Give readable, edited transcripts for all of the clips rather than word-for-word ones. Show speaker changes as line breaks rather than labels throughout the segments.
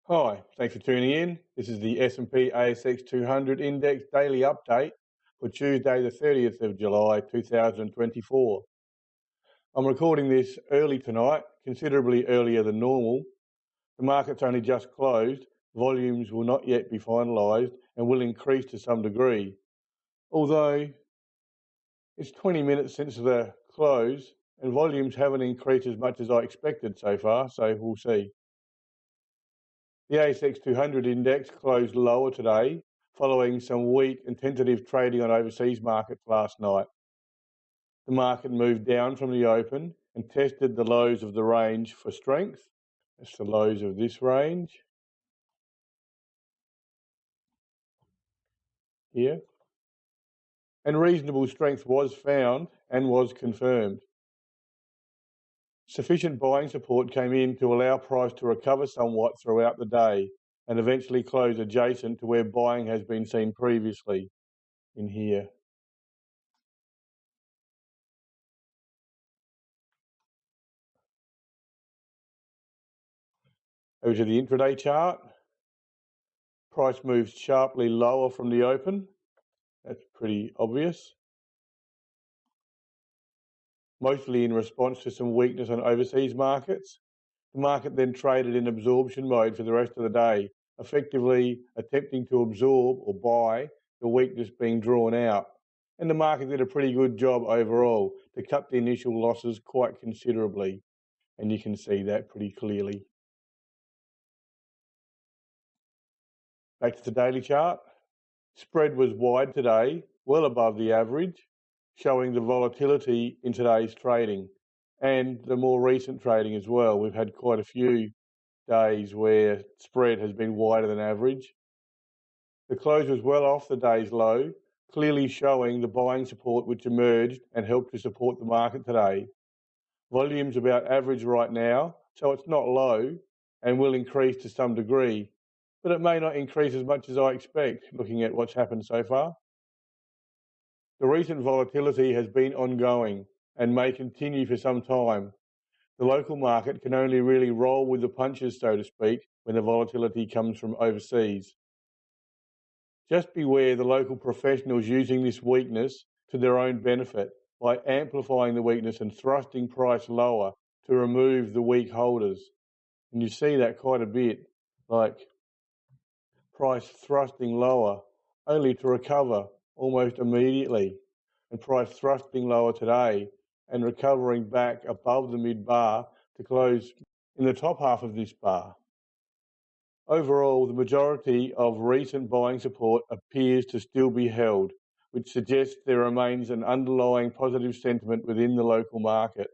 Hi, thanks for tuning in. This is the S&P ASX 200 Index Daily Update for Tuesday the 30th of July 2024. I'm recording this early tonight, considerably earlier than normal. The market's only just closed, volumes will not yet be finalised and will increase to some degree. Although it's 20 minutes since the close and volumes haven't increased as much as I expected so far, so we'll see. The ASX 200 index closed lower today, following some weak and tentative trading on overseas markets last night. The market moved down from the open and tested the lows of the range for strength. That's the lows of this range here. And reasonable strength was found and was confirmed. Sufficient buying support came in to allow price to recover somewhat throughout the day and eventually close adjacent to where buying has been seen previously, in here. Over to the intraday chart. Price moves sharply lower from the open. That's pretty obvious. Mostly in response to some weakness on overseas markets. The market then traded in absorption mode for the rest of the day, effectively attempting to absorb or buy the weakness being drawn out. And the market did a pretty good job overall to cut the initial losses quite considerably. And you can see that pretty clearly. Back to the daily chart. Spread was wide today, well above the average, showing the volatility in today's trading and the more recent trading as well. We've had quite a few days where spread has been wider than average. The close was well off the day's low, clearly showing the buying support which emerged and helped to support the market today. Volume's about average right now, so it's not low and will increase to some degree, but it may not increase as much as I expect, looking at what's happened so far. The recent volatility has been ongoing and may continue for some time. The local market can only really roll with the punches, so to speak, when the volatility comes from overseas. Just beware the local professionals using this weakness to their own benefit by amplifying the weakness and thrusting price lower to remove the weak holders. And you see that quite a bit, like price thrusting lower only to recover almost immediately, and price thrusting lower today and recovering back above the mid-bar to close in the top half of this bar. Overall, the majority of recent buying support appears to still be held, which suggests there remains an underlying positive sentiment within the local market.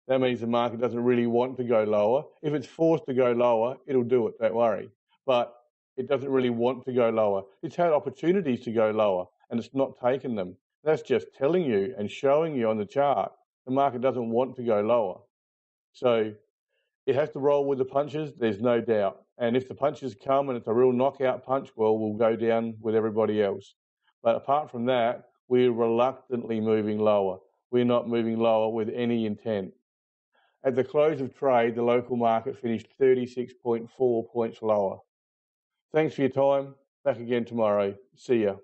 That means the market doesn't really want to go lower. If it's forced to go lower, it'll do it, don't worry. But it doesn't really want to go lower. It's had opportunities to go lower and it's not taken them. That's just telling you and showing you on the chart the market doesn't want to go lower. So it has to roll with the punches, there's no doubt. And if the punches come and it's a real knockout punch, well, we'll go down with everybody else. But apart from that, we're reluctantly moving lower. We're not moving lower with any intent. At the close of trade, the local market finished 36.4 points lower. Thanks for your time. Back again tomorrow. See ya.